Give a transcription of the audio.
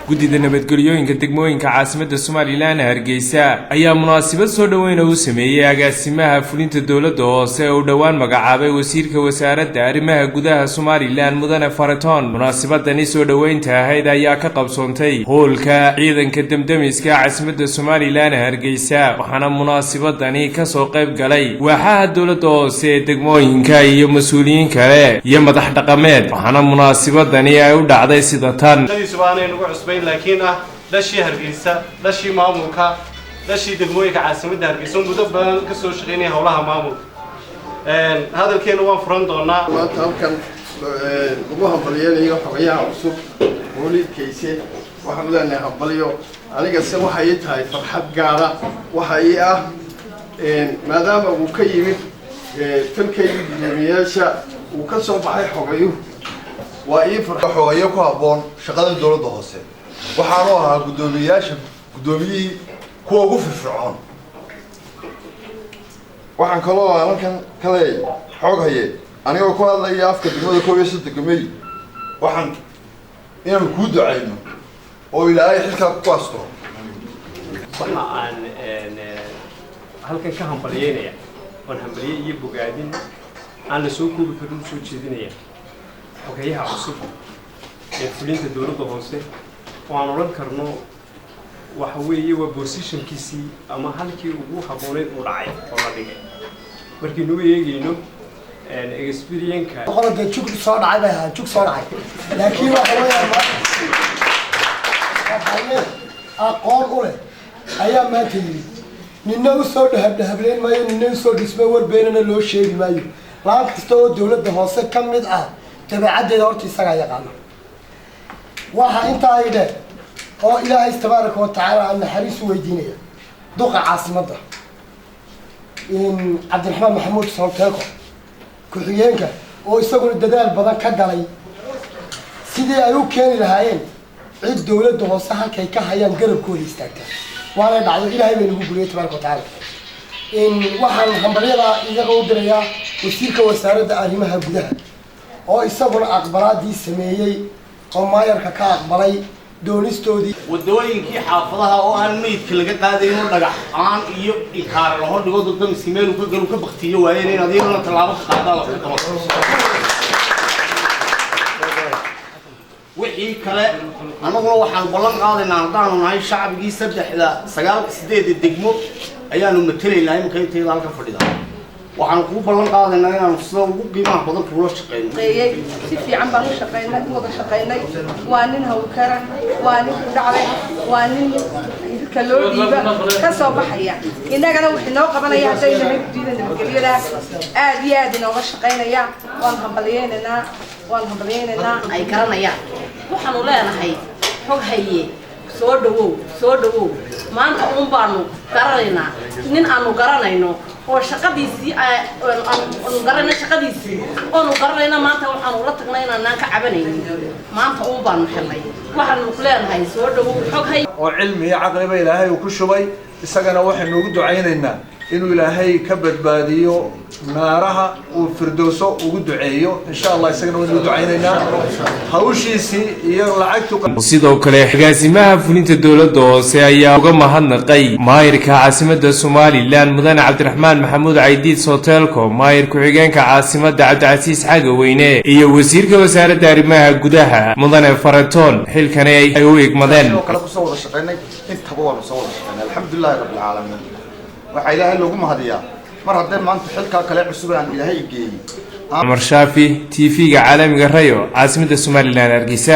guddida nabadgelyooyinka degmooyinka caasimadda Somaliland Hargeysa ayaa munaasabad soo dhaweyn u sameeyay agaasimaha fulinta dawladda hoose oo dhawaan magacaabay wasiirka wasaaradda arrimaha gudaha Somaliland Mudane Faraton. munaasabadani soo dhaweynta ahayd ayaa ka qabsoontay hoolka ciidanka damdamiska caasimadda Somaliland Hargeysa, waxaana munaasabadani ka soo qayb galay waaxaha dawladda hoose degmooyinka iyo mas'uuliyiin kale iyo madax dhaqameed. waxaana munaasabadani ay u dhacday sida tan: لكن دشي هرجيسة دشي ماموركا دشي دموي كعاصمة هرجيسون بدأ كسر شغلني هولها مامور. هذا الكين هو فرندونا. ما كان نبوها بلياني وحويها عصب وليد كيسي وحمد لله قبليو. أنا قصة وحيتها فرحة جارة وحيئة ما دام وكيم تلكي جميعشة وكسر بحي حويو. وأي فرحة حويو كهبون شغال الدولة الهوسة. وحروها قدومي kuwa ugu firfircoon waxaan kaloo halkan kale xoog haye aniga ku hadlaya afka degmada 13 May waxaan inaan ku duceyno oo Ilaahay xilka ku aasto waxa aan halkan ka hambalyeynaya waan hambalyeeyay iyo bogaadin aan la soo koobi karin soo jeedinaya xogayaha cusub ee fulinta dawladda hoose waan oran karno وحوي وبوزيشن كيسي أما هالكي وجوه حبونين ورعي والله دقيقة بركي نوي يجينو إكسبيرينس كا خلاص ده شوك صار عيبها شوك صار عيب لكن وحوي ما أقول قوله أيام ما تيجي ننو صار ده ما يننو صار اسمه ور بيننا لو شيء ما يو لا تستوى الدولة ده هسه كم مدة تبع عدد أرتي سرعة يقام واحد أنت عيده oo Ilaahay tabaaraka wa taala aan naxariis weydiinaya duqa caasimada Cabdiraxmaan Maxamuud Sawteeko ku xigeenka oo isaguna dadaal badan ka galay sidii ay u keeni lahaayeen cid dawladda hoose halkay ka hayaan garabkooda istaagta waana dhacday Ilaahay bay nagu guriyay tabaaraka wa taala waxaan hambaliyada iyaga u dirayaa wasiirka wasaaradda arrimaha gudaha oo isaguna aqbalaadii sameeyay oo maayarka ka aqbalay دونستودي ودوين كي حافظها أو أن ميت كل جد هذا ينور نجح عن يو إكار له هاد يقعد قدام سيمين وكل كبختيه وعيني نادينا نطلعه هذا له وحي كلا أنا أقول واحد بلغ هذا نعطانا ونعيش شعب جي سبت إحدى سجال سديد الدجمو أيام المثلي لا يمكن تيجي على كفردها waxaan ku ballan qaadanaynaa inaan sida ugu qiimaha badan kula shaqeyno si fiican baan u shaqeynay wada shaqeynay waa nin hawkara waa nin ku dhacay waa nin ka loo dhiiba ka soo baxaya inagana wixii noo qabanaya haday nahay diidan nabadgelyada aad iyo aad inooga shaqeynaya waan hambalyeynaa ay garanayaan waxaan u leenahay xog haye soo dhawow maanta uun baanu garanaynaa nin aanu garanayno oo shaqadiisii aanu garanay shaqadiisii oo garanayna maanta waxaan ula tagnay inaan ka cabanaynin maanta uun baanu xirnay waxaan u leenahay soo dhawow xog hay oo cilmi iyo caqli bay Ilaahay ku shubay isagana waxaan ugu duceynaynaa inuu Ilaahay ka badbaadiyo naaraha oo firdowso ugu duceeyo insha Allah isagana waan ugu duceynaynaa hawshiisi iyo lacagtu sidoo kale agaasimaha fulinta dawladda hoose ayaa uga mahadnaqay maayirka caasimadda Somaliland Mudane Cabdiraxmaan Maxamuud Caydiid Sawteeko maayir ku xigeenka caasimadda Cabdicasiis Xagaweyne iyo wasiirka wasaaradda arrimaha gudaha Mudane Faraton xilkan ay u igmadeen kala ku soo wada shaqeynay intaba waa soo wada shaqeynay alxamdulillah rabbil caalamiin waxa Ilaahay loogu mahadiyaa mar haddii maanta xilka kale cusub aan Ilaahay geeyay Umar Shaafi TV-ga caalamiga Rayo caasimadda Somaliland Hargeysa.